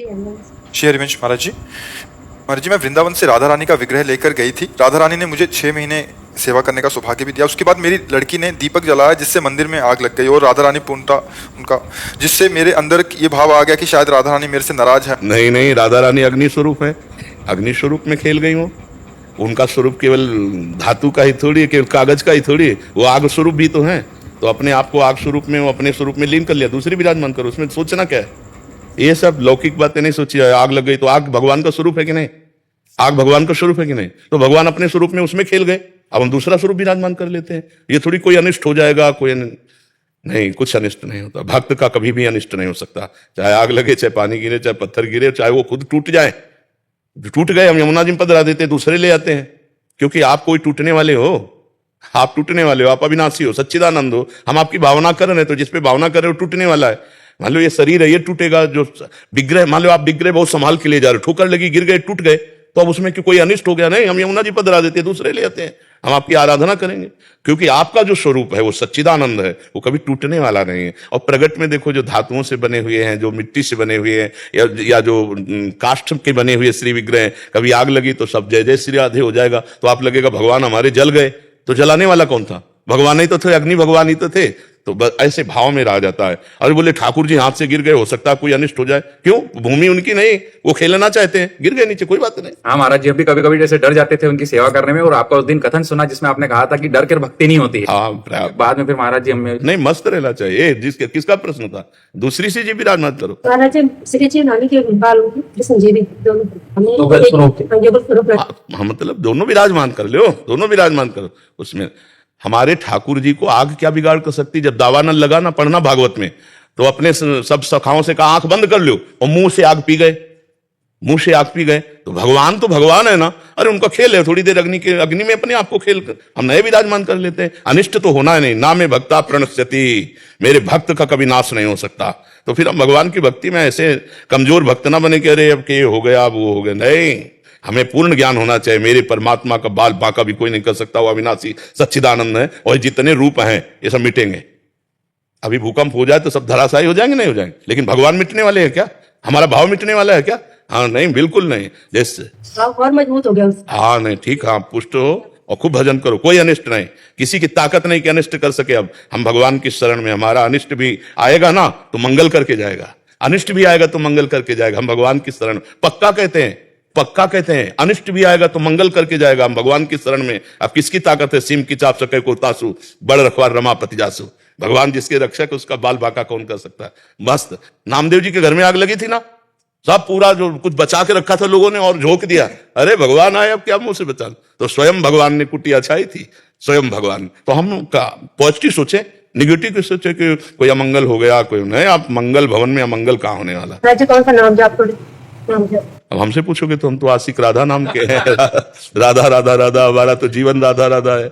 श्री हरिवंश महाराज जी, मैं वृंदावन से राधा रानी का विग्रह लेकर गई थी। राधा रानी ने मुझे 6 महीने सेवा करने का सौभाग्य भी दिया। उसके बाद मेरी लड़की ने दीपक जलाया जिससे मंदिर में आग लग गई और राधा रानी पूर्णतः उनका, जिससे मेरे अंदर ये भाव आ गया कि शायद राधा रानी मेरे से नाराज है। नहीं नहीं, राधा रानी अग्नि स्वरूप है, अग्नि स्वरूप में खेल गई वो। उनका स्वरूप केवल धातु का ही थोड़ी है, केवल कागज का ही थोड़ी है, वो आग स्वरूप भी तो है। तो अपने आप को आग स्वरूप में, वो अपने स्वरूप में लीन कर लिया, दूसरी विराजमान करो, उसमें सोचना क्या है? ये सब लौकिक बातें नहीं सोची। आग लग गई तो आग भगवान का स्वरूप है कि नहीं? आग भगवान का स्वरूप है कि नहीं? तो भगवान अपने स्वरूप में उसमें खेल गए, अब हम दूसरा स्वरूप विराजमान कर लेते हैं। ये थोड़ी कोई अनिष्ट हो जाएगा, कोई नहीं, कुछ अनिष्ट नहीं होता। भक्त का कभी भी अनिष्ट नहीं हो सकता, चाहे आग लगे, चाहे पानी गिरे, चाहे पत्थर गिरे, चाहे वो खुद टूट जाए। टूट गए, हम यमुना जी में पधरा देते हैं, दूसरे ले आते हैं, क्योंकि आप कोई टूटने वाले हो, आप टूटने वाले हो, आप अविनाशी हो, सच्चिदानंद हो। हम आपकी भावना कर रहे हैं, तो जिसपे भावना कर रहे हो टूटने वाला है। मान लो ये शरीर है, ये टूटेगा। जो विग्रह, मान लो आप विग्रह बहुत संभाल के ले जा रहे हो, ठोकर लगी, गिर गए, टूट गए, तो अब उसमें कोई अनिष्ट हो गया? नहीं, हम यमुना जी पधरा देते हैं, दूसरे ले आते हैं, हम आपकी आराधना करेंगे, क्योंकि आपका जो स्वरूप है वो सच्चिदानंद है, वो कभी टूटने वाला नहीं है। और प्रगट में देखो, जो धातुओं से बने हुए हैं, जो मिट्टी से बने हुए हैं, या जो काष्ठ के बने हुए श्री विग्रह, कभी आग लगी तो सब जय जय श्री राधे हो जाएगा। तो आप लगेगा भगवान हमारे जल गए, तो जलाने वाला कौन था? भगवान ही तो थे, अग्नि भगवान ही तो थे। तो ऐसे भाव में रह जाता है। और बोले ठाकुर जी हाथ से गिर गए, हो सकता है कोई अनिष्ट हो जाए। क्यों? भूमि उनकी नहीं, वो खेलना चाहते हैं, गिर गए नीचे, कोई बात नहीं। हाँ महाराज जी, अभी कभी कभी जैसे डर जाते थे उनकी सेवा करने में, और आपका उस दिन कथन सुना जिसमें आपने कहा था कि डर कर भक्ति नहीं होती है। हाँ, बाद में फिर महाराज जी हमें नहीं, मस्त रहना चाहिए। किसका प्रश्न था? दूसरी से जी विराजमान करो। महाराज श्री जी नानी के बाल कृष्ण जी भी हाँ, मतलब दोनों विराजमान कर लो, दोनों विराजमान करो उसमें। हमारे ठाकुर जी को आग क्या बिगाड़ कर सकती? जब दावा न लगा ना पढ़ना भागवत में, तो अपने सब सखाओं से कहा आंख बंद कर लो, और मुंह से आग पी गए, मुंह से आग पी गए। तो भगवान तो भगवान है ना, अरे उनका खेल है, थोड़ी देर अग्नि में अपने आप को खेल कर हम नए विराजमान कर लेते हैं। अनिष्ट तो होना है नहीं, ना में भक्ता प्रणश्यति, मेरे भक्त का कभी नाश नहीं हो सकता। तो फिर हम भगवान की भक्ति में ऐसे कमजोर भक्त ना बने कि अरे अब के हो गया, अब वो हो गया। नहीं, हमें पूर्ण ज्ञान होना चाहिए, मेरे परमात्मा का बाल बांका भी कोई नहीं कर सकता, वो अविनाशी सच्चिदानंद है, और जितने रूप हैं ये सब मिटेंगे। अभी भूकंप हो जाए तो सब धराशायी हो जाएंगे? नहीं हो जाएंगे, लेकिन भगवान मिटने वाले हैं क्या? हमारा भाव मिटने वाला है क्या? हाँ नहीं, बिल्कुल नहीं। जैसे और मजबूत हो गया। हाँ नहीं, ठीक, हाँ पुष्ट हो और खूब भजन करो, कोई अनिष्ट नहीं, किसी की ताकत नहीं कि अनिष्ट कर सके। अब हम भगवान की शरण में, हमारा अनिष्ट भी आएगा ना तो मंगल करके जाएगा, अनिष्ट भी आएगा तो मंगल करके जाएगा। हम भगवान की शरण पक्का कहते हैं, पक्का कहते हैं, अनिष्ट भी आएगा तो मंगल करके जाएगा। हम भगवान की शरण में। अब किसकी ताकत है? सिम की चाप सके को तासु, बड़ रखवार रमा पति जासु। भगवान जिसके रक्षक, उसका बाल बाका कौन कर सकता है? मस्त। नामदेव जी के घर में आग लगी थी ना, सब पूरा जो कुछ बचा के रखा था लोगों ने और झोंक दिया। अरे भगवान आए, अब क्या मुंह से बचा? तो स्वयं भगवान ने कुटिया छाई थी, स्वयं भगवान। तो हम पॉजिटिव सोचे, निगेटिव की सोचे कि कोई अमंगल हो गया, कोई नहीं। आप मंगल भवन में अमंगल कहाँ होने वाला? कौन सा नाम जाप? अब हमसे पूछोगे तो हम तो आशिक राधा नाम के हैं। राधा राधा राधा, हमारा तो जीवन राधा राधा है।